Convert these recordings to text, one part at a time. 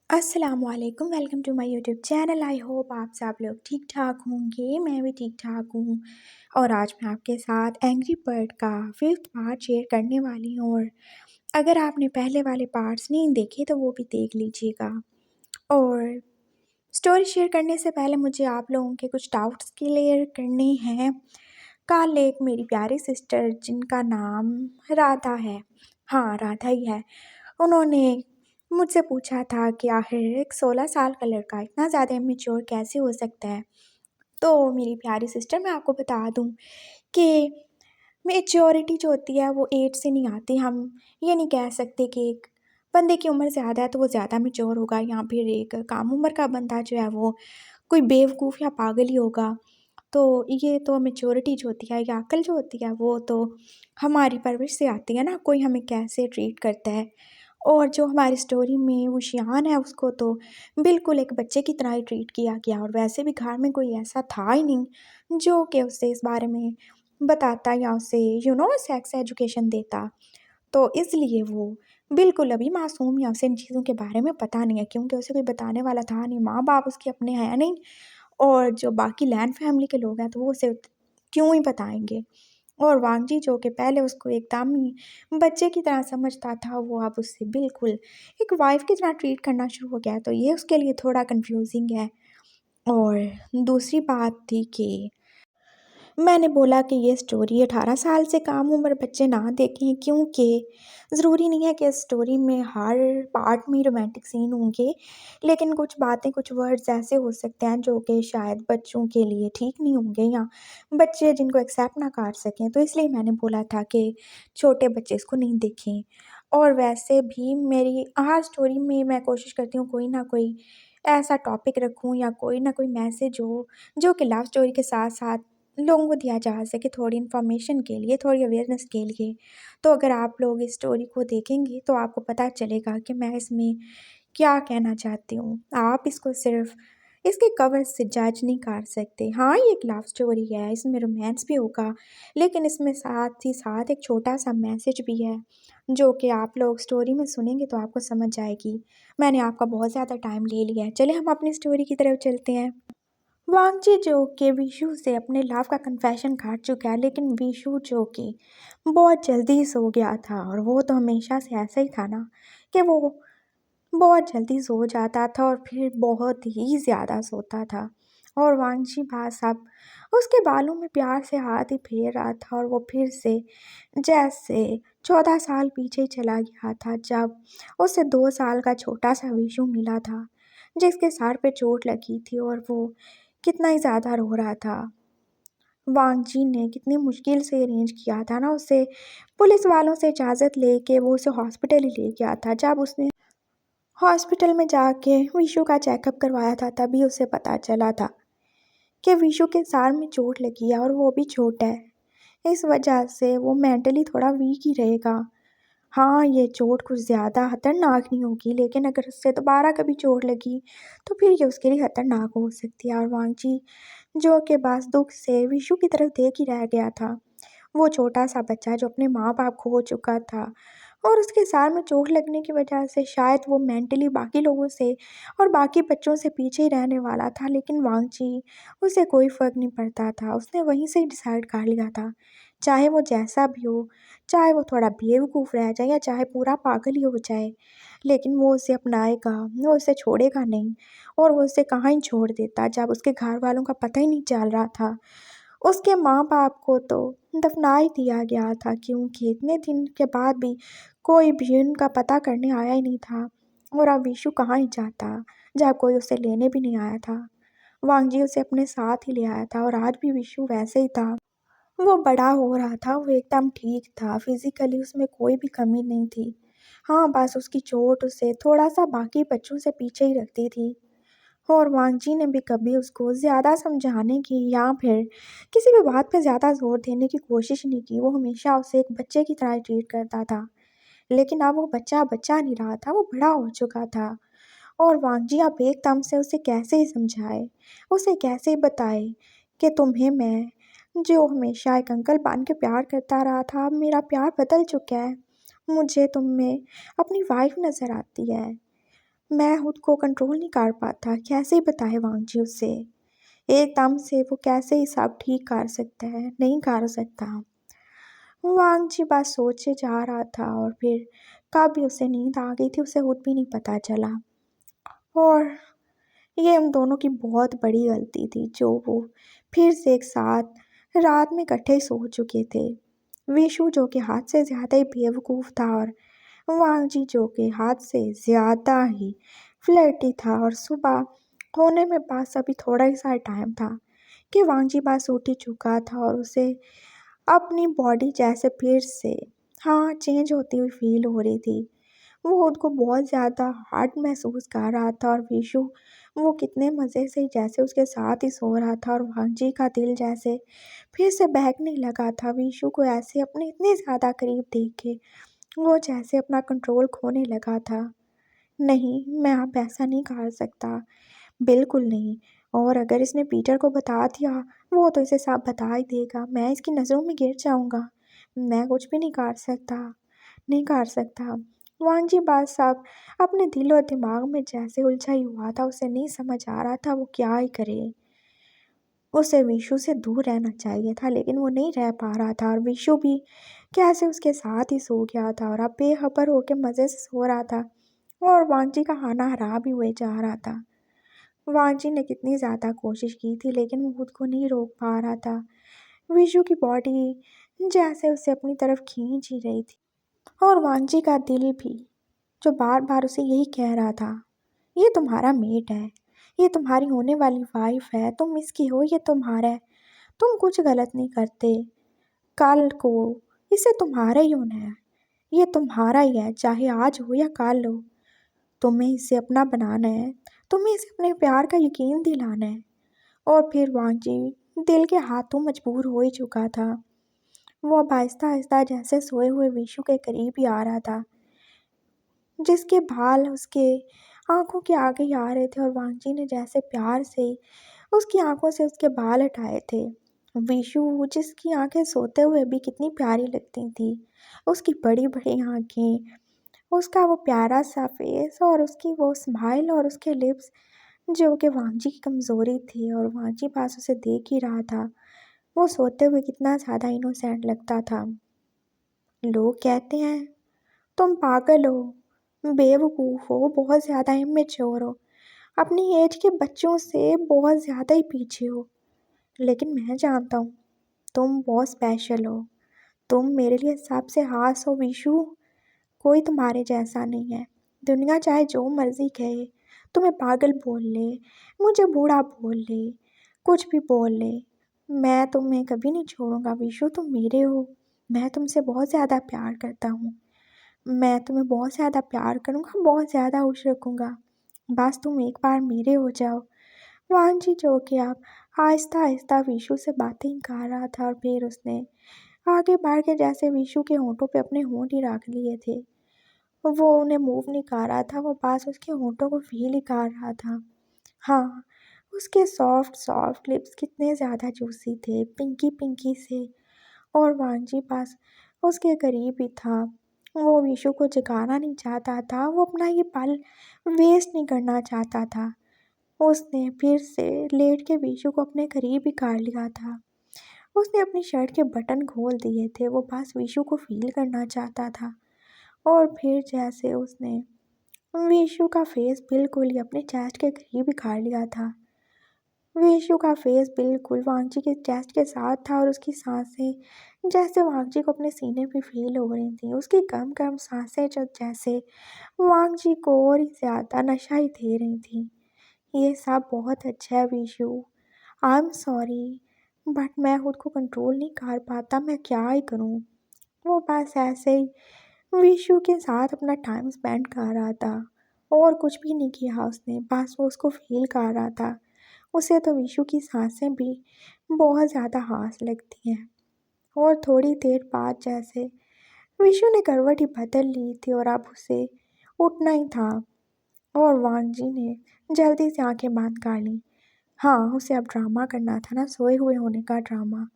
अस्सलामुअलैकुम, welcome to my YouTube channel. I hope आप सब लोग ठीक ठाक होंगे। मैं भी ठीक ठाक हूँ। और आज मैं आपके साथ एंग्री बर्ड का 5th पार्ट शेयर करने वाली हूँ। और अगर आपने पहले वाले पार्ट्स नहीं देखे तो वो भी देख लीजिएगा। और स्टोरी शेयर करने से पहले मुझे आप लोगों के कुछ डाउट्स क्लियर करने हैं। कल एक मेरी प्यारी सिस्टर जिनका नाम राधा है, हाँ राधा ही है, उन्होंने मुझसे पूछा था कि आखिर एक 16 साल का लड़का इतना ज़्यादा इमेच्योर कैसे हो सकता है। तो मेरी प्यारी सिस्टर, मैं आपको बता दूं कि मेच्योरिटी जो होती है वो एज से नहीं आती। हम ये नहीं कह सकते कि एक बंदे की उम्र ज़्यादा है तो वो ज़्यादा मेच्योर होगा, या फिर एक कम उम्र का बंदा जो है वो कोई बेवकूफ़ या पागल ही होगा। तो ये तो मेच्योरिटी जो होती है या अक्ल जो होती है वो तो हमारी परवरिश से आती है ना, कोई हमें कैसे ट्रीट करता है। और जो हमारी स्टोरी में वो शियान है उसको तो बिल्कुल एक बच्चे की तरह ही ट्रीट किया गया। और वैसे भी घर में कोई ऐसा था ही नहीं जो कि उसे इस बारे में बताता या उसे सेक्स एजुकेशन देता। तो इसलिए वो बिल्कुल अभी मासूम, या उसे इन चीज़ों के बारे में पता नहीं है क्योंकि उसे कोई बताने वाला था नहीं, माँ बाप उसके अपने हैं नहीं। और जो बाकी लैंड फैमिली के लोग हैं तो वो उसे क्यों ही बताएंगे। और वांगजी जो कि पहले उसको एकदम ही बच्चे की तरह समझता था, वो अब उससे बिल्कुल एक वाइफ़ की तरह ट्रीट करना शुरू हो गया है। तो ये उसके लिए थोड़ा कन्फ्यूज़िंग है। और दूसरी बात थी कि मैंने बोला कि ये स्टोरी 18 साल से कम उम्र बच्चे ना देखें, क्योंकि ज़रूरी नहीं है कि इस स्टोरी में हर पार्ट में रोमांटिक सीन होंगे, लेकिन कुछ बातें, कुछ वर्ड्स ऐसे हो सकते हैं जो कि शायद बच्चों के लिए ठीक नहीं होंगे, या बच्चे जिनको एक्सेप्ट ना कर सकें। तो इसलिए मैंने बोला था कि छोटे बच्चे इसको नहीं देखें। और वैसे भी मेरी हर स्टोरी में मैं कोशिश करती हूँ कोई ना कोई ऐसा टॉपिक रखूँ या कोई ना कोई मैसेज हो जो कि लव स्टोरी के साथ साथ लोगों को दिया जा सके, थोड़ी इन्फॉर्मेशन के लिए, थोड़ी अवेयरनेस के लिए। तो अगर आप लोग इस स्टोरी को देखेंगे तो आपको पता चलेगा कि मैं इसमें क्या कहना चाहती हूँ। आप इसको सिर्फ इसके कवर से जज नहीं कर सकते। हाँ, ये एक लव स्टोरी है, इसमें रोमांस भी होगा, लेकिन इसमें साथ ही साथ एक छोटा सा मैसेज भी है जो कि आप लोग स्टोरी में सुनेंगे तो आपको समझ आएगी। मैंने आपका बहुत ज़्यादा टाइम ले लिया है, चलिए हम अपनी स्टोरी की तरफ चलते हैं। वांगजी जो कि विशु से अपने लव का कन्फेशन कर चुका है, लेकिन विशु जो कि बहुत जल्दी सो गया था, और वो तो हमेशा से ऐसा ही था ना कि वो बहुत जल्दी सो जाता था और फिर बहुत ही ज़्यादा सोता था। और वांगजी बास अब उसके बालों में प्यार से हाथ ही फेर रहा था, और वो फिर से जैसे 14 साल पीछे चला गया था, जब उसे 2 साल का छोटा सा विशु मिला था जिसके सर पे चोट लगी थी, और वो कितना ही ज़्यादा रो रहा था। वांगजी ने कितनी मुश्किल से अरेंज किया था ना उसे, पुलिस वालों से इजाज़त लेके वो उसे हॉस्पिटल ही ले गया था। जब उसने हॉस्पिटल में जाके विशु का चेकअप करवाया था तभी उसे पता चला था कि विशु के सर में चोट लगी है, और वो भी छोटा है। इस वजह से वो मेंटली थोड़ा वीक ही रहेगा। हाँ, ये चोट कुछ ज़्यादा खतरनाक नहीं होगी, लेकिन अगर उससे दोबारा कभी चोट लगी तो फिर ये उसके लिए खतरनाक हो सकती है। और वांगजी जो कि बस दुख से विशु की तरफ देख ही रह गया था, वो छोटा सा बच्चा जो अपने माँ बाप खो चुका था, और उसके सर में चोट लगने की वजह से शायद वो मेंटली बाकी लोगों से और बाकी बच्चों से पीछे ही रहने वाला था। लेकिन वांगजी, उसे कोई फ़र्क नहीं पड़ता था, उसने वहीं से ही डिसाइड कर लिया था, चाहे वो जैसा भी हो, चाहे वो थोड़ा बेवकूफ़ रह जाए या चाहे पूरा पागल ही हो जाए, लेकिन वो उसे अपनाएगा, वो उसे छोड़ेगा नहीं। और वो उसे कहाँ ही छोड़ देता जब उसके घर वालों का पता ही नहीं चल रहा था। उसके माँ-बाप को तो दफ़ना ही दिया गया था, क्योंकि इतने दिन के बाद भी कोई भी उनका पता करने आया ही नहीं था। और अब विशु कहाँ ही जाता, जब कोई उसे लेने भी नहीं आया था। वांगजी उसे अपने साथ ही ले आया था, और आज भी विशु वैसे ही था। वो बड़ा हो रहा था, वो एकदम ठीक था, फिज़िकली उसमें कोई भी कमी नहीं थी। हाँ, बस उसकी चोट उसे थोड़ा-सा बाकी बच्चों से पीछे ही रखती थी। और वांगजी ने भी कभी उसको ज़्यादा समझाने की या फिर किसी भी बात पे ज़्यादा ज़ोर देने की कोशिश नहीं की। वो हमेशा उसे एक बच्चे की तरह ट्रीट करता था। लेकिन अब वो बच्चा बच्चा नहीं रहा था, वो बड़ा हो चुका था। और वांगजी अब एकदम से उसे कैसे ही समझाए, उसे कैसे ही बताए कि तुम्हें मैं, जो हमेशा एक अंकल बन के प्यार करता रहा था, अब मेरा प्यार बदल चुका है। मुझे तुम में अपनी वाइफ़ नज़र आती है। मैं खुद को कंट्रोल नहीं कर पाता, कैसे बताए वांगजी उससे। एकदम से वो कैसे ही सब ठीक कर सकता है, नहीं कर सकता। वांगजी बस सोचे जा रहा था और फिर कब उसे नींद आ गई थी उसे खुद भी नहीं पता चला। और ये हम दोनों की बहुत बड़ी गलती थी जो वो फिर से एक साथ रात में इकट्ठे सो चुके थे। विशु जो कि हाथ से ज़्यादा ही बेवकूफ़ था और वांगजी जो कि हाथ से ज़्यादा ही फ्लर्टी था। और सुबह होने में बस अभी थोड़ा ही सा टाइम था कि वांगजी बस उठ ही चुका था और उसे अपनी बॉडी जैसे फिर से हाँ चेंज होती हुई फील हो रही थी। वो खुद को बहुत ज़्यादा हार्ड महसूस कर रहा था और विशु वो कितने मज़े से जैसे उसके साथ ही सो रहा था और वांगजी का दिल जैसे फिर से बहकने लगा था विशु को ऐसे अपने इतने ज़्यादा करीब देख के। वो जैसे अपना कंट्रोल खोने लगा था। नहीं, मैं अब ऐसा नहीं कर सकता, बिल्कुल नहीं। और अगर इसने पीटर को बता दिया, वो तो इसे सब बता ही देगा, मैं इसकी नज़रों में गिर जाऊँगा। मैं कुछ भी नहीं कर सकता, नहीं कर सकता। वांगजी बात साहब अपने दिल और दिमाग में जैसे उलझा ही हुआ था, उसे नहीं समझ आ रहा था वो क्या ही करे। उसे विशु से दूर रहना चाहिए था लेकिन वो नहीं रह पा रहा था और विशु भी कैसे उसके साथ ही सो गया था और अब बेखबर होकर मज़े से सो रहा था और वांगजी का खाना खराब ही हुए जा रहा था। वांगजी ने कितनी ज़्यादा कोशिश की थी लेकिन वो खुद को नहीं रोक पा रहा था। विशु की बॉडी जैसे उसे अपनी तरफ खींच ही रही थी और वांगजी का दिल भी जो बार बार उसे यही कह रहा था, ये तुम्हारा मेट है, ये तुम्हारी होने वाली वाइफ है, तुम इसकी हो, ये तुम्हारा है, तुम कुछ गलत नहीं करते। कल को इसे तुम्हारा ही होना है, ये तुम्हारा ही है, चाहे आज हो या कल हो। तुम्हें इसे अपना बनाना है, तुम्हें इसे अपने प्यार का यकीन दिलाना है। और फिर वांगजी दिल के हाथों मजबूर हो ही चुका था। वो अब आहिस्ता आहिस्ता जैसे सोए हुए विशु के करीब ही आ रहा था, जिसके बाल उसके आंखों के आगे ही आ रहे थे और वांगजी ने जैसे प्यार से उसकी आंखों से उसके बाल हटाए थे। विशु जिसकी आंखें सोते हुए भी कितनी प्यारी लगती थी, उसकी बड़ी बड़ी आंखें, उसका वो प्यारा सा फेस और उसकी वो स्माइल और उसके लिप्स जो कि वांगजी की कमज़ोरी थी और वांगजी पास उसे देख ही रहा था। वो सोते हुए कितना ज़्यादा इनोसेंट लगता था। लोग कहते हैं तुम पागल हो, बेवकूफ़ हो, बहुत ज़्यादा इमेच्योर हो, अपनी एज के बच्चों से बहुत ज़्यादा ही पीछे हो। लेकिन मैं जानता हूँ तुम बहुत स्पेशल हो, तुम मेरे लिए सबसे खास हो विशु। कोई तुम्हारे जैसा नहीं है। दुनिया चाहे जो मर्जी कहे, तुम्हें पागल बोल ले, मुझे बूढ़ा बोल ले, कुछ भी बोल ले, मैं तुम्हें कभी नहीं छोड़ूंगा विशु, तुम मेरे हो। मैं तुमसे बहुत ज़्यादा प्यार करता हूँ, मैं तुम्हें बहुत ज़्यादा प्यार करूँगा, बहुत ज़्यादा खुश रखूँगा। बस तुम एक बार मेरे हो जाओ। वांजी जो कि आप आहिस्ता आहिस्ता विशु से बातें ही कर रहा था और फिर उसने आगे बढ़ के जैसे विशु के होंठों पे अपने होंठ ही रख लिए थे। वो उन्हें मूव नहीं कर रहा था, वो पास उसके होंठों को फील ही कर रहा था। हाँ, उसके सॉफ्ट सॉफ्ट लिप्स कितने ज़्यादा जूसी थे, पिंकी पिंकी से। और वांजी पास उसके करीब ही था। वो विशु को जगाना नहीं चाहता था, वो अपना ये पल वेस्ट नहीं करना चाहता था। उसने फिर से लेट के विशु को अपने करीब ही कर लिया था। उसने अपनी शर्ट के बटन खोल दिए थे, वो बस विशु को फील करना चाहता था। और फिर जैसे उसने विशु का फेस बिल्कुल ही अपने चेस्ट के करीब ही खा लिया था। विशु का फेस बिल्कुल वांगजी के चेस्ट के साथ था और उसकी सांसें जैसे वांगजी को अपने सीने पे फील हो रही थी। उसकी कम कम सांसें जो जैसे वांगजी को और ही ज़्यादा नशा ही दे रही थी। ये सब बहुत अच्छा है Vishu, I am sorry, but मैं खुद को कंट्रोल नहीं कर पाता, मैं क्या ही करूँ। वो बस ऐसे ही विशु के साथ अपना टाइम स्पेंड कर रहा था और कुछ भी नहीं किया उसने, बस वो उसको फील कर रहा था। उसे तो विशु की सांसें भी बहुत ज़्यादा खास लगती हैं। और थोड़ी देर बाद जैसे विशु ने करवट ही बदल ली थी और अब उसे उठना ही था और वांगजी ने जल्दी से आंखें बंद कर ली। हाँ, उसे अब ड्रामा करना था ना, सोए हुए होने का ड्रामा।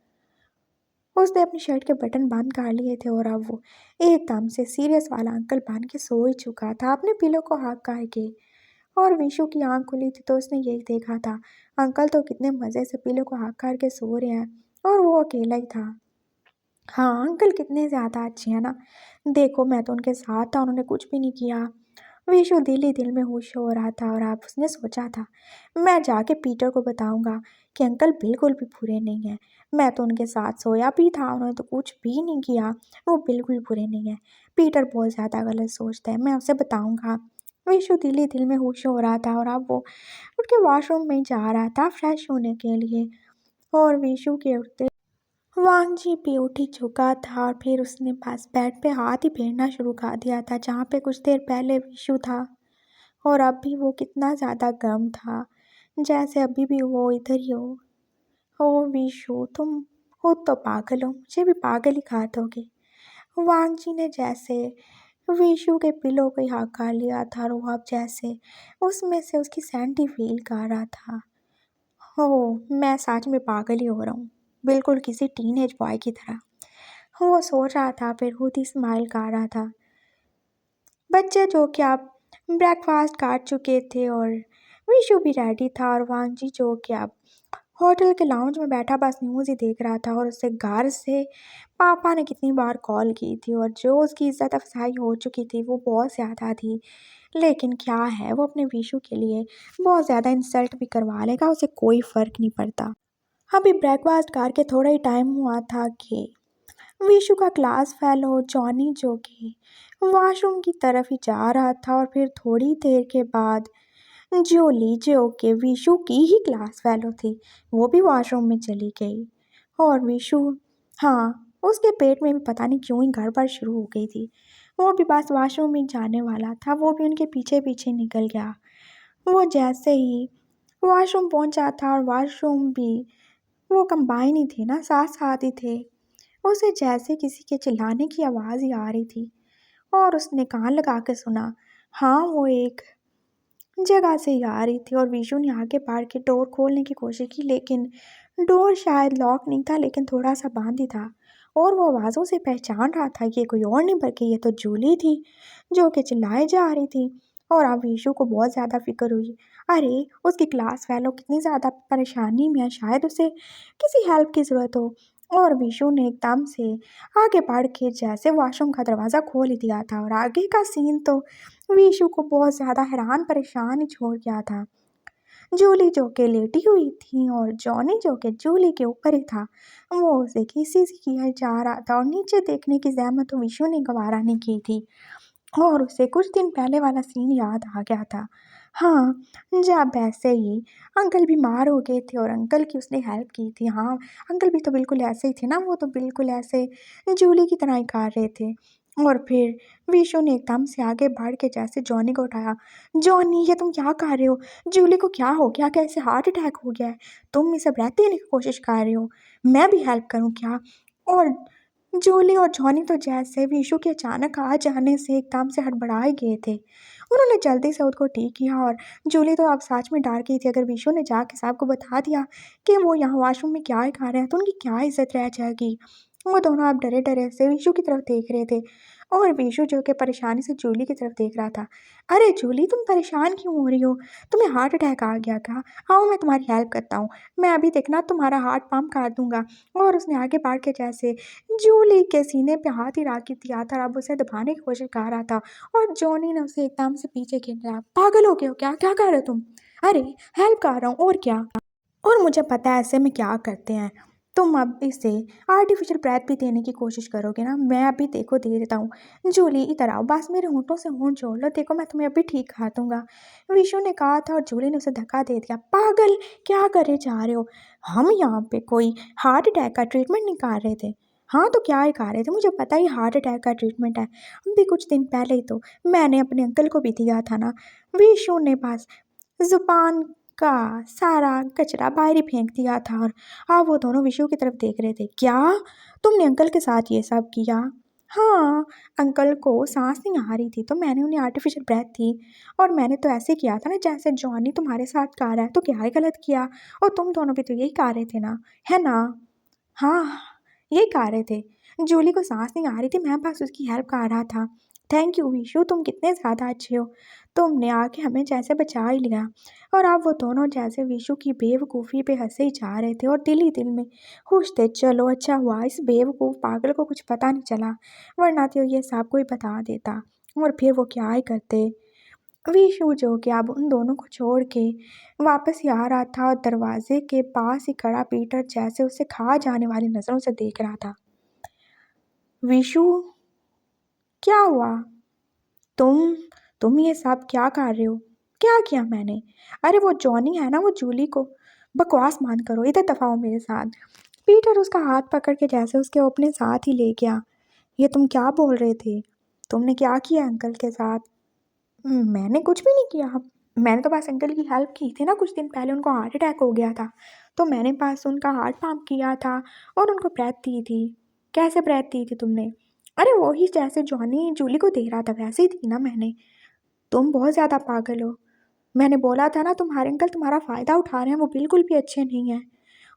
उसने अपनी शर्ट के बटन बंद कर लिए थे और अब वो एकदम से सीरियस वाला अंकल बन के सो ही चुका था अपने पिलो को हक करके। और विशु की आंख खुली थी तो उसने यही देखा था, अंकल तो कितने मज़े से पिल्लों को हाथ कर के सो रहे हैं और वो अकेला ही था। हाँ अंकल कितने ज़्यादा अच्छे हैं ना, देखो मैं तो उनके साथ था, उन्होंने कुछ भी नहीं किया। विशु दिल ही दिल में खुश हो रहा था और आप उसने सोचा था, मैं जाके पीटर को बताऊंगा कि अंकल बिल्कुल भी बुरे नहीं हैं, मैं तो उनके साथ सोया भी था, उन्होंने तो कुछ भी नहीं किया, वो बिल्कुल बुरे नहीं हैं। पीटर बहुत ज़्यादा गलत सोचता है, मैं उसे बताऊंगा। विशु दिल ही दिल में खुश हो रहा था और अब वो उठ के वॉशरूम में जा रहा था फ्रेश होने के लिए। और विशु के उठते वांगजी भी उठ ही चुका था और फिर उसने बस बेड पे हाथ ही फेरना शुरू कर दिया था जहाँ पे कुछ देर पहले विशु था। और अब भी वो कितना ज़्यादा गर्म था, जैसे अभी भी वो इधर ही हो। ओ विशु तुम खुद तो पागल हो, मुझे भी पागल ही खा दोगे। वांगजी ने जैसे विशु के पिलो को ही हका लिया था और वो अब जैसे उसमें से उसकी सैंटी फील कर रहा था। ओह मैं सच में पागल ही हो रहा हूँ, बिल्कुल किसी टीनेज बॉय की तरह। वो सोच रहा था फिर खुद ही स्माइल कर रहा था। बच्चे जो कि अब ब्रेकफास्ट काट चुके थे और विशु भी रेडी था और वांजी जो कि अब होटल के लाउंज में बैठा बस न्यूज़ ही देख रहा था और उससे घर से पापा ने कितनी बार कॉल की थी और जो उसकी इज्जत अफजाई हो चुकी थी वो बहुत ज़्यादा थी। लेकिन क्या है, वो अपने विशु के लिए बहुत ज़्यादा इंसल्ट भी करवा लेगा, उसे कोई फ़र्क नहीं पड़ता। अभी ब्रेकफास्ट करके थोड़ा ही टाइम हुआ था कि विशु का क्लास फेलो जॉनी जो कि वॉशरूम की तरफ ही जा रहा था और फिर थोड़ी देर के बाद जोली जो कि विशु की ही क्लास फेलो थी, वो भी वॉशरूम में चली गई। और विशु, हाँ, उसके पेट में भी पता नहीं क्यों ही गड़बड़ शुरू हो गई थी, वो भी बस वॉशरूम में जाने वाला था, वो भी उनके पीछे पीछे निकल गया। वो जैसे ही वॉशरूम पहुंचा था और वॉशरूम भी वो कंबाइन ही थे ना, साथ साथ ही थे, उसे जैसे किसी के चिल्लाने की आवाज़ ही आ रही थी और उसने कान लगा के सुना। हाँ वो एक जगह से ही आ रही थी और विशु ने आगे बढ़ के डोर खोलने की कोशिश की, लेकिन डोर शायद लॉक नहीं था लेकिन थोड़ा सा बंद ही था। और वो आवाज़ों से पहचान रहा था ये कोई और नहीं बल्कि ये तो जूली थी जो कि चिल्लाए जा रही थी। और अब विशु को बहुत ज़्यादा फिक्र हुई, अरे उसकी क्लास फेलो कितनी ज़्यादा परेशानी में है, शायद उसे किसी हेल्प की ज़रूरत हो। और विशु ने एकदम से आगे बढ़ के जैसे वॉशरूम का दरवाज़ा खोल ही दिया था और आगे का सीन तो विशु को बहुत ज़्यादा हैरान परेशान ही छोड़ गया था। जूली जो कि लेटी हुई थी और जॉनी जो कि जूली के ऊपर ही था, वो उसे किसी से किया जा रहा था और नीचे देखने की जहमत तो विशु ने गवारा नहीं की थी और उसे कुछ दिन पहले वाला सीन याद आ गया था। हाँ, जब ऐसे ही अंकल बीमार हो गए थे और अंकल की उसने हेल्प की थी। हाँ, अंकल भी तो बिल्कुल ऐसे ही थे ना, वो तो बिल्कुल ऐसे जूली की तरह ही कर रहे थे। और फिर विशु ने एकदम से आगे बढ़ के जैसे जॉनी को उठाया, जॉनी ये तुम क्या कर रहे हो, जूली को क्या हो गया, कैसे हार्ट अटैक हो गया है, तुम इसे ब्रेथ देने की कोशिश कर रहे हो, मैं भी हेल्प करूँ क्या। और जूली और जॉनी तो जैसे विशु के अचानक आ जाने से एकदम से हड़बड़ाए गए थे, उन्होंने जल्दी से उसको ठीक किया। और जूली तो अब सच में डर गई थी, अगर विशु ने जाके सबको बता दिया कि वो यहाँ वॉशरूम में क्या ही खा रहे हैं तो उनकी क्या इज्जत रह जाएगी। वो दोनों अब डरे डरे से विशु की तरफ देख रहे थे और विशु जो कि परेशानी से जूली की तरफ देख रहा था। अरे जूली तुम परेशान क्यों हो रही हो, तुम्हें हार्ट अटैक आ गया क्या, आओ मैं तुम्हारी हेल्प करता हूँ, मैं अभी देखना तुम्हारा हार्ट पंप कर दूंगा। और उसने आगे बढ़ के जैसे जूली के सीने पे हाथ ही रख दिया था, अब उसे दबाने की कोशिश कर रहा था और जॉनी ने उसे एकदम से पीछे खींच लिया। पागल हो गए हो क्या, क्या कर रहे हो तुम, अरे हेल्प कर रहा हूँ और क्या, और मुझे पता है ऐसे में क्या करते हैं, तुम अब इसे आर्टिफिशियल ब्रेथ भी देने की कोशिश करोगे ना, मैं अभी देखो दे देता हूँ। जूली इधर आओ, बस मेरे होंठों से होंठ जोड़ लो, देखो मैं तुम्हें अभी ठीक कर दूंगा, विशु ने कहा था और जूली ने उसे धक्का दे दिया। पागल क्या करे जा रहे हो, हम यहाँ पे कोई हार्ट अटैक का ट्रीटमेंट नहीं कर रहे थे। हाँ तो क्या ही कर रहे थे, मुझे पता ही हार्ट अटैक का ट्रीटमेंट है, अभी कुछ दिन पहले ही तो मैंने अपने अंकल को भी दिया था ना। विशु ने बस जुबान का सारा कचरा बाहर ही फेंक दिया था और हाँ वो दोनों विशु की तरफ देख रहे थे। क्या तुमने अंकल के साथ ये सब किया। हाँ, अंकल को सांस नहीं आ रही थी तो मैंने उन्हें आर्टिफिशियल ब्रेथ दी और मैंने तो ऐसे किया था ना जैसे जॉनी तुम्हारे साथ कर रहा है, तो क्या ही गलत किया, और तुम दोनों भी तो यही कर रहे थे ना, है ना। हाँ, यही कर रहे थे, जूली को सांस नहीं आ रही थी, मैं बस उसकी हेल्प कर रहा था, थैंक यू विशु, तुम कितने ज़्यादा अच्छे हो। तुमने आके हमें जैसे बचा ही लिया। और अब वो दोनों जैसे विशु की बेवकूफ़ी पे हंसे ही जा रहे थे और दिल ही दिल में खुश थे। चलो अच्छा हुआ इस बेवकूफ़ पागल को कुछ पता नहीं चला, वरना तो ये सब कोई बता देता और फिर वो क्या ही करते। विशु जो कि अब उन दोनों को छोड़ के वापस ही आ रहा था और दरवाजे के पास ही खड़ा पीटर जैसे उसे खा जाने वाली नज़रों से देख रहा था। विशु, क्या हुआ? तुम तुम ये सब क्या कर रहे हो? क्या किया मैंने? अरे वो जॉनी है ना, वो जूली को बकवास मान करो, इधर दफा हो मेरे साथ। पीटर उसका हाथ पकड़ के जैसे उसके अपने साथ ही ले गया। ये तुम क्या बोल रहे थे? तुमने क्या किया अंकल के साथ? मैंने कुछ भी नहीं किया। मैंने तो बस अंकल की हेल्प की थी ना, कुछ दिन पहले उनको हार्ट अटैक हो गया था, तो मैंने बस उनका हार्ट पंप किया था और उनको ब्रेथ दी थी। कैसे ब्रेथ दी थी तुमने? अरे वही जैसे जॉनी जूली को दे रहा था वैसे ही दी ना मैंने। तुम बहुत ज़्यादा पागल हो। मैंने बोला था ना तुम्हारे अंकल तुम्हारा फ़ायदा उठा रहे हैं, वो बिल्कुल भी अच्छे नहीं हैं।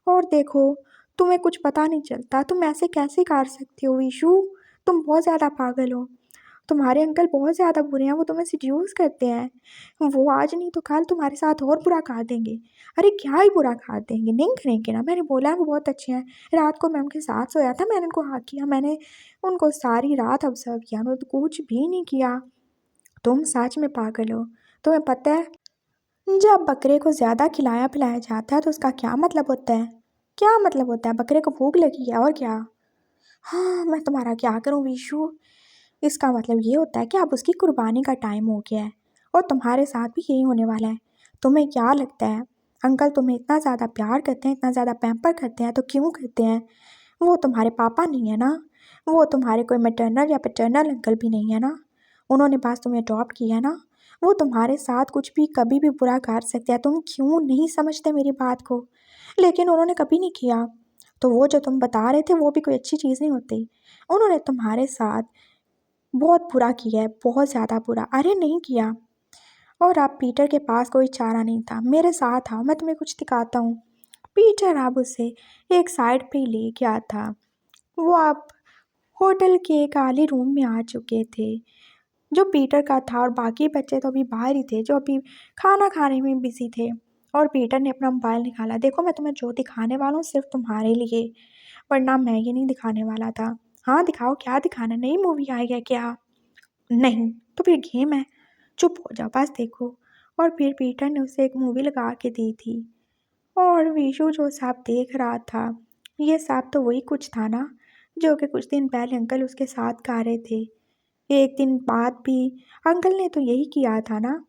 और देखो, तुम्हें कुछ पता नहीं चलता, तुम ऐसे कैसे कर सकते हो विशु? तुम बहुत ज़्यादा पागल हो। तुम्हारे अंकल बहुत ज़्यादा बुरे हैं, वो तुम्हें सिड्यूस करते हैं। वो आज नहीं तो कल तुम्हारे साथ और बुरा कर देंगे। अरे क्या ही बुरा कर देंगे, नहीं करेंगे ना, मैंने बोला है वो बहुत अच्छे हैं। रात को मैं उनके साथ सोया था, मैंने उनको हाँ किया, मैंने उनको सारी रात ऑब्जर्व किया, उन्होंने तो कुछ भी नहीं किया। तुम सच में पागल हो। तुम्हें पता है जब बकरे को ज़्यादा खिलाया पिलाया जाता है तो उसका क्या मतलब होता है? क्या मतलब होता है? बकरे को भूख लगी है और क्या। हाँ, मैं तुम्हारा क्या करूँ विशु? इसका मतलब ये होता है कि अब उसकी कुर्बानी का टाइम हो गया है और तुम्हारे साथ भी यही होने वाला है। तुम्हें क्या लगता है अंकल तुम्हें इतना ज़्यादा प्यार करते हैं, इतना ज़्यादा पैम्पर करते हैं तो क्यों करते हैं? वो तुम्हारे पापा नहीं है ना, वो तुम्हारे कोई मैटरनल या पैटर्नल अंकल भी नहीं है ना, उन्होंने बस तुम्हें अडॉप्ट किया है ना। वो तुम्हारे साथ कुछ भी कभी भी बुरा कर सकते हैं, तुम क्यों नहीं समझते मेरी बात को? लेकिन उन्होंने कभी नहीं किया। तो वो जो तुम बता रहे थे वो भी कोई अच्छी चीज़ नहीं होती। उन्होंने तुम्हारे साथ बहुत बुरा किया है, बहुत ज़्यादा बुरा। अरे नहीं किया। और अब पीटर के पास कोई चारा नहीं था। मेरे साथ आओ, मैं तुम्हें कुछ दिखाता हूँ। पीटर अब उसे एक साइड पे ही ले गया था। वो अब होटल के एक खाली रूम में आ चुके थे जो पीटर का था और बाकी बच्चे तो अभी बाहर ही थे जो अभी खाना खाने में बिजी थे। और पीटर ने अपना मोबाइल निकाला। देखो मैं तुम्हें जो दिखाने वाला हूँ सिर्फ तुम्हारे लिए, वरना मैं ये नहीं दिखाने वाला था। हाँ दिखाओ, क्या दिखाना? नई मूवी आई है क्या? नहीं तो फिर गेम है। चुप हो जाओ, बस देखो। और फिर पीटर ने उसे एक मूवी लगा के दी थी और विशु जो सब देख रहा था, ये सब तो वही कुछ था ना जो कि कुछ दिन पहले अंकल उसके साथ गा रहे थे। एक दिन बाद भी अंकल ने तो यही किया था ना,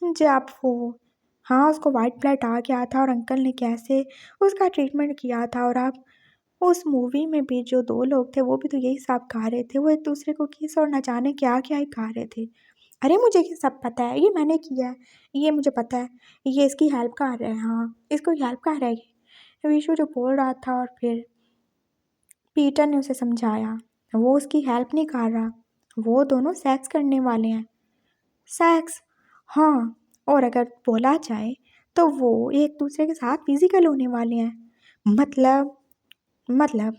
जब वो, हाँ उसको वाइट ब्लड आ गया था और अंकल ने कैसे उसका ट्रीटमेंट किया था। और अब उस मूवी में भी जो दो लोग थे वो भी तो यही सब गा रहे थे, वो एक दूसरे को किस और न जाने क्या क्या ही गा रहे थे। अरे मुझे ये सब पता है, ये मैंने किया है, ये मुझे पता है, ये इसकी हेल्प कर रहा है, हाँ इसको हेल्प कर रहा है ये। विशु जो बोल रहा था और फिर पीटर ने उसे समझाया वो उसकी हेल्प नहीं कर रहा, वो दोनों सेक्स करने वाले हैं। सेक्स? हाँ, और अगर बोला जाए तो वो एक दूसरे के साथ फिजिकल होने वाले हैं। मतलब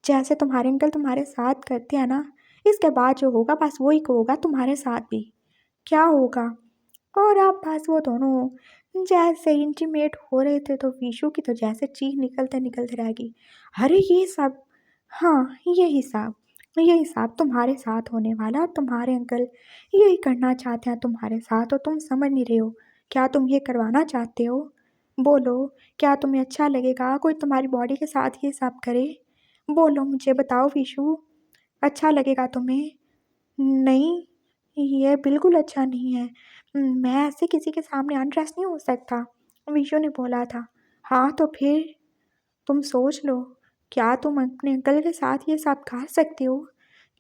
जैसे तुम्हारे अंकल तुम्हारे साथ करते हैं ना, इसके बाद जो होगा बस वही होगा तुम्हारे साथ भी। क्या होगा? और अब बस वो दोनों जैसे इंटीमेट हो रहे थे तो विशु की तो जैसे चीख निकलते निकलते रह गई। अरे ये सब, हाँ यही सब तुम्हारे साथ होने वाला और तुम्हारे अंकल यही करना चाहते हैं तुम्हारे साथ और तुम समझ नहीं रहे हो। क्या तुम ये करवाना चाहते हो? बोलो, क्या तुम्हें अच्छा लगेगा कोई तुम्हारी बॉडी के साथ ये सब करे? बोलो मुझे बताओ विशु, अच्छा लगेगा तुम्हें? नहीं, ये बिल्कुल अच्छा नहीं है। मैं ऐसे किसी के सामने अनड्रेस नहीं हो सकता, विशु ने बोला था। हाँ तो फिर तुम सोच लो, क्या तुम अपने अंकल के साथ ये सब कर सकते हो?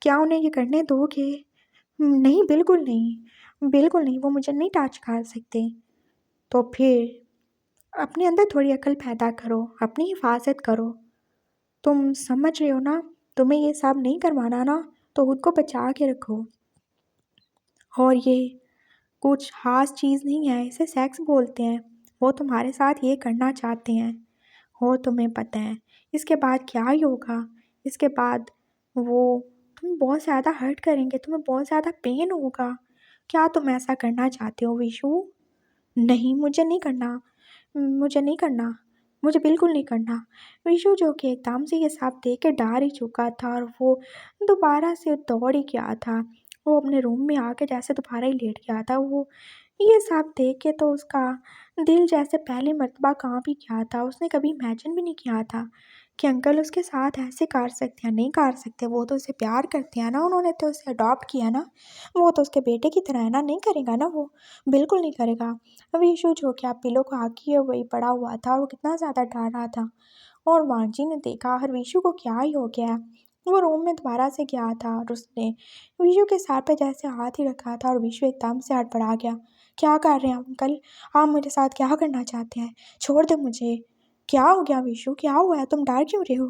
क्या उन्हें ये करने दोगे? नहीं, बिल्कुल नहीं, बिल्कुल नहीं, वो मुझे नहीं टच कर सकते। तो फिर अपने अंदर थोड़ी अकल पैदा करो, अपनी हिफाजत करो। तुम समझ रहे हो ना, तुम्हें ये सब नहीं करवाना ना, तो खुद को बचा के रखो। और ये कुछ ख़ास चीज़ नहीं है, इसे सेक्स बोलते हैं। वो तुम्हारे साथ ये करना चाहते हैं और तुम्हें पता है इसके बाद क्या ही होगा। इसके बाद वो तुम्हें बहुत ज़्यादा हर्ट करेंगे, तुम्हें बहुत ज़्यादा पेन होगा। क्या तुम ऐसा करना चाहते हो विशु? नहीं, मुझे नहीं करना, मुझे नहीं करना, मुझे बिल्कुल नहीं करना। विशु जो कि एकदम से ये सब देख के डर ही चुका था और वो दोबारा से दौड़ ही गया था। वो अपने रूम में आके जैसे दोबारा ही लेट गया था। वो ये सब देख के तो उसका दिल जैसे पहली मर्तबा काँप ही गया था। उसने कभी इमेजिन भी नहीं किया था कि अंकल उसके साथ ऐसे कर सकते हैं। नहीं कर सकते, वो तो उसे प्यार करते हैं ना, उन्होंने तो उसे अडॉप्ट किया ना, वो तो उसके बेटे की तरह है ना। नहीं करेगा ना वो, बिल्कुल नहीं करेगा। विशु जो कि आप पिलो को आके वही पड़ा हुआ था और वो कितना ज़्यादा डर रहा था। और वांजी ने देखा हर विशु को क्या ही हो गया है। वो रूम में दोबारा से गया था और उसने विशु के सर पे जैसे हाथ ही रखा था और विशु एकदम से हड़बड़ा गया। क्या कर रहे हैं आप अंकल? आप मेरे साथ क्या करना चाहते हैं? छोड़ दे मुझे। क्या हो गया विशु, क्या हुआ है? तुम डर क्यों रहे हो?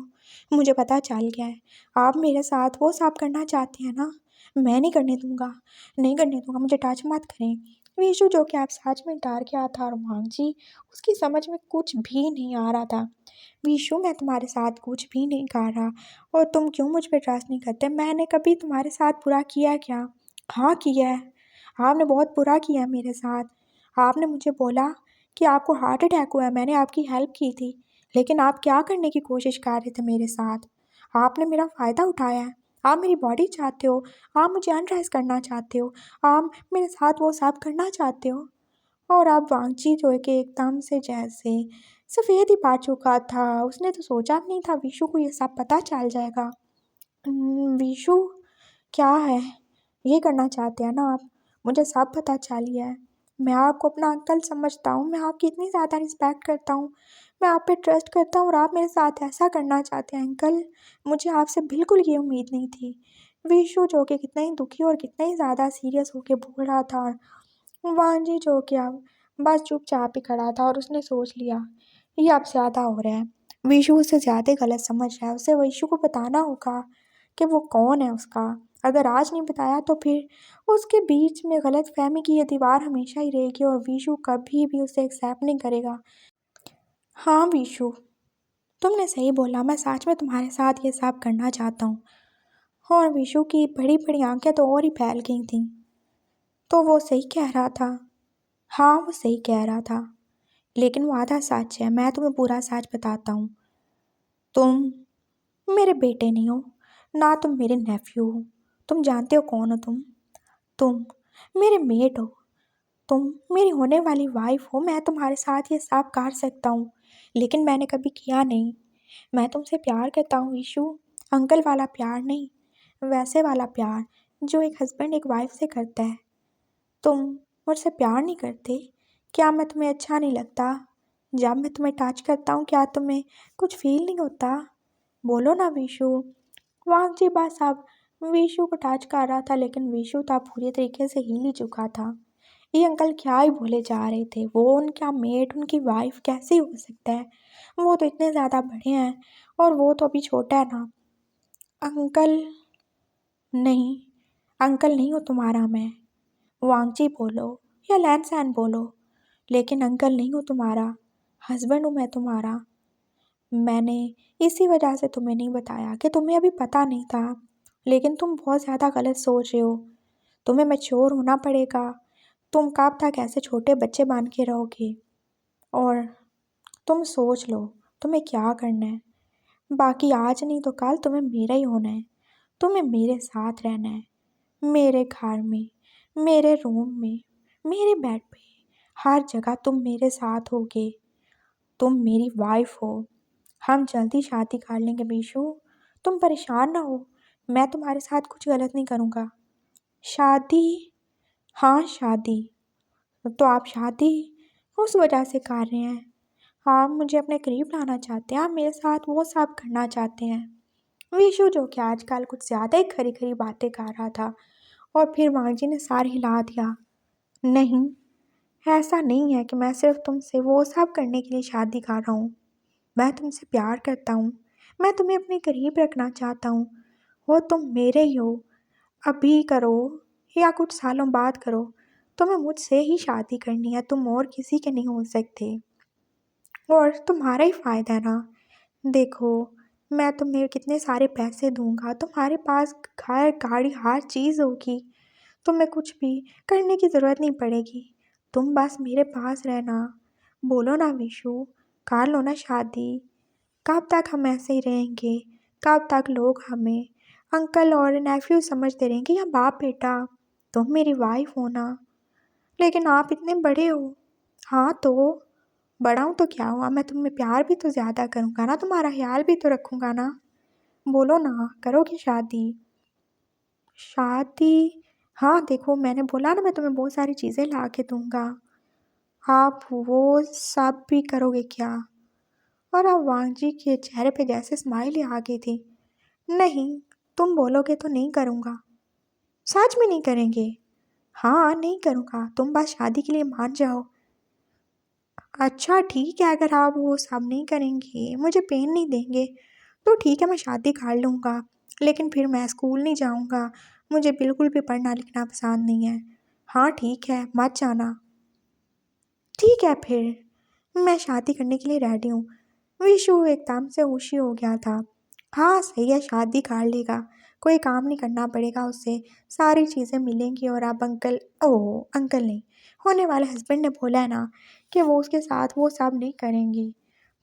मुझे पता चल गया है, आप मेरे साथ वो सब करना चाहते हैं ना। मैं नहीं करने दूंगा, नहीं करने दूंगा, मुझे टच मत करें। विशु जो कि आप सच में डर गया था और वांजी उसकी समझ में कुछ भी नहीं आ रहा था। विशु मैं तुम्हारे साथ कुछ भी नहीं कर रहा और तुम क्यों मुझ पे ट्रस्ट नहीं करते? मैंने कभी तुम्हारे साथ बुरा किया क्या? हाँ किया है, आपने बहुत बुरा किया है मेरे साथ। आपने मुझे बोला कि आपको हार्ट अटैक हुआ है, मैंने आपकी हेल्प की थी, लेकिन आप क्या करने की कोशिश कर रहे थे मेरे साथ? आपने मेरा फ़ायदा उठाया है। आप मेरी बॉडी चाहते हो, आप मुझे अनड्रेस करना चाहते हो, आप मेरे साथ वो सब करना चाहते हो। और अब वांगची जो है कि एकदम से जैसे सफ़ेद ही पा चुका था। उसने तो सोचा भी नहीं था विशु को ये सब पता चल जाएगा। विशु क्या है? ये करना चाहते हैं ना आप? मुझे सब पता चल गया है। मैं आपको अपना अंकल समझता हूँ, मैं आपकी इतनी ज़्यादा रिस्पेक्ट करता हूँ, मैं आप पे ट्रस्ट करता हूँ और आप मेरे साथ ऐसा करना चाहते हैं अंकल? मुझे आपसे बिल्कुल ये उम्मीद नहीं थी। विशु जो कि कितना ही दुखी और कितना ही ज़्यादा सीरियस होके बोल रहा था और वांजी जो कि अब बस चुपचाप ही खड़ा था और उसने सोच लिया ये अब ज़्यादा हो रहा है। विशु उसे ज़्यादा गलत समझ रहा है, उसे विशु को बताना होगा कि वो कौन है उसका। अगर आज नहीं बताया तो फिर उसके बीच में गलतफहमी की ये दीवार हमेशा ही रहेगी और विशु कभी भी उसे एक्सेप्ट नहीं करेगा। हाँ विशु, तुमने सही बोला, मैं सच में तुम्हारे साथ ये सब करना चाहता हूँ। और विशु की बड़ी बड़ी आंखें तो और ही फैल गई थीं। तो वो सही कह रहा था। हाँ वो सही कह रहा था, लेकिन वो आधा सच है। मैं तुम्हें पूरा सच बताता हूँ। तुम मेरे बेटे नहीं हो, ना तुम मेरे नेफ्यू हो। तुम जानते हो कौन हो तुम मेरे मेट हो, तुम मेरी होने वाली वाइफ हो। मैं तुम्हारे साथ ये सब कर सकता हूँ, लेकिन मैंने कभी किया नहीं। मैं तुमसे प्यार करता हूँ ईशू, अंकल वाला प्यार नहीं, वैसे वाला प्यार जो एक हस्बैंड एक वाइफ से करता है। तुम मुझसे प्यार नहीं करते? क्या मैं तुम्हें अच्छा नहीं लगता? जब मैं तुम्हें टच करता हूँ क्या तुम्हें कुछ फील नहीं होता? बोलो ना विशु। वाघ जी बस अब विशु को टच कर रहा था, लेकिन विशु तो अब पूरी तरीके से हिल ही चुका था। ये अंकल क्या ही बोले जा रहे थे? वो उनका मेट उनकी वाइफ कैसे हो सकता है? वो तो इतने ज़्यादा बड़े हैं और वो तो अभी छोटा है ना। अंकल नहीं, अंकल नहीं हो तुम्हारा मैं। वांगची बोलो या लैनसैन बोलो, लेकिन अंकल नहीं हो तुम्हारा, हस्बैंड हूँ मैं तुम्हारा। मैंने इसी वजह से तुम्हें नहीं बताया कि तुम्हें अभी पता नहीं था, लेकिन तुम बहुत ज़्यादा गलत सोच रहे हो। तुम्हें मैच्योर होना पड़ेगा। तुम कब तक ऐसे छोटे बच्चे बन के रहोगे? और तुम सोच लो तुम्हें क्या करना है। बाकी आज नहीं तो कल तुम्हें मेरा ही होना है। तुम्हें मेरे साथ रहना है, मेरे घर में, मेरे रूम में, मेरे बेड पे, हर जगह तुम मेरे साथ होगे। तुम मेरी वाइफ हो। हम जल्दी शादी कर लेंगे बीशू, तुम परेशान ना हो। मैं तुम्हारे साथ कुछ गलत नहीं करूँगा। शादी? हाँ शादी। तो आप शादी उस वजह से कर रहे हैं, आप मुझे अपने करीब लाना चाहते हैं, आप मेरे साथ वो सब करना चाहते हैं। विशु जो कि आजकल कुछ ज़्यादा ही खरी खरी बातें कर रहा था और फिर मांझी ने सार हिला दिया। नहीं, ऐसा नहीं है कि मैं सिर्फ तुमसे वो सब करने के लिए शादी कर रहा हूँ। मैं तुमसे प्यार करता हूँ, मैं तुम्हें अपने करीब रखना चाहता हूँ। वो तुम मेरे ही हो। अभी करो या कुछ सालों बाद करो, तुम्हें मुझसे ही शादी करनी है, तुम और किसी के नहीं हो सकते और तुम्हारा ही फ़ायदा है ना। देखो, मैं तुम्हें कितने सारे पैसे दूंगा, तुम्हारे पास घर गाड़ी हर चीज़ होगी, तुम्हें कुछ भी करने की ज़रूरत नहीं पड़ेगी, तुम बस मेरे पास रहना। बोलो ना विशु, कर लो ना शादी। कब तक हम ऐसे ही रहेंगे? कब तक लोग हमें अंकल और नेफ्यू समझते रहेंगे या बाप बेटा? तुम मेरी वाइफ हो ना। लेकिन आप इतने बड़े हो। हाँ तो बड़ा हूँ तो क्या हुआ, मैं तुम्हें प्यार भी तो ज़्यादा करूँगा ना, तुम्हारा ख्याल भी तो रखूँगा ना। बोलो ना, करोगे शादी? शादी? हाँ देखो, मैंने बोला ना मैं तुम्हें बहुत सारी चीज़ें ला के दूँगा। आप वो सब भी करोगे क्या? और अब वांग जी के चेहरे पे जैसे स्माइल ही आ गई थी। नहीं, तुम बोलोगे तो नहीं करूँगा। सच में नहीं करेंगे? हाँ नहीं करूँगा, तुम बस शादी के लिए मान जाओ। अच्छा ठीक है, अगर आप वो सब नहीं करेंगे, मुझे पेन नहीं देंगे, तो ठीक है मैं शादी कर लूँगा। लेकिन फिर मैं स्कूल नहीं जाऊँगा, मुझे बिल्कुल भी पढ़ना लिखना पसंद नहीं है। हाँ ठीक है, मत जाना। ठीक है फिर, मैं शादी करने के लिए रेडी हूँ। विशु एकदम से खुशी हो गया था। हाँ सही है, शादी कर लेगा, कोई काम नहीं करना पड़ेगा उसे, सारी चीज़ें मिलेंगी। और अब अंकल, ओह अंकल नहीं, होने वाले हस्बैंड ने बोला है ना कि वो उसके साथ वो सब नहीं करेंगी,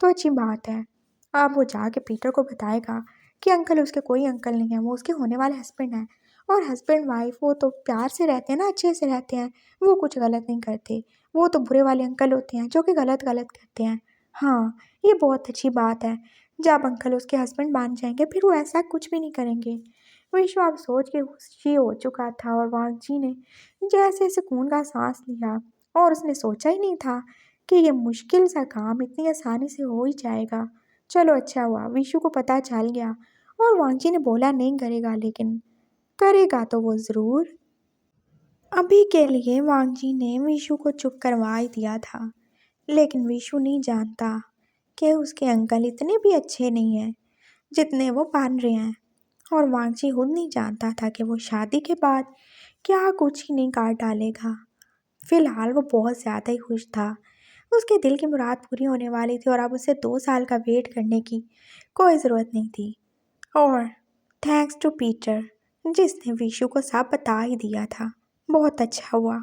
तो अच्छी बात है। अब वो जाके पीटर को बताएगा कि अंकल उसके कोई अंकल नहीं है, वो उसके होने वाले हस्बैंड हैं। और हस्बैंड वाइफ वो तो प्यार से रहते हैं ना, अच्छे से रहते हैं, वो कुछ गलत नहीं करते। वो तो बुरे वाले अंकल होते हैं जो कि गलत गलत करते हैं। हाँ, ये बहुत अच्छी बात है। जब अंकल उसके हस्बैंड मान जाएंगे फिर वो ऐसा कुछ भी नहीं करेंगे। विश्व अब सोच के खुशी हो चुका था और वांग जी ने जैसे सुकून का सांस लिया। और उसने सोचा ही नहीं था कि ये मुश्किल सा काम इतनी आसानी से हो ही जाएगा। चलो अच्छा हुआ विशु को पता चल गया। और वांग जी ने बोला नहीं करेगा, लेकिन करेगा तो वो ज़रूर। अभी के लिए वांग जी ने विशु को चुप करवा ही दिया था, लेकिन विशु नहीं जानता कि उसके अंकल इतने भी अच्छे नहीं हैं जितने वो मान रहे हैं। और वांग जी खुद नहीं जानता था कि वो शादी के बाद क्या कुछ ही नहीं काट डालेगा। फिलहाल वो बहुत ज़्यादा ही खुश था। उसके दिल की मुराद पूरी होने वाली थी और अब उसे 2 साल का वेट करने की कोई ज़रूरत नहीं थी। और थैंक्स टू पीटर, जिसने विशु को सब बता ही दिया था। बहुत अच्छा हुआ।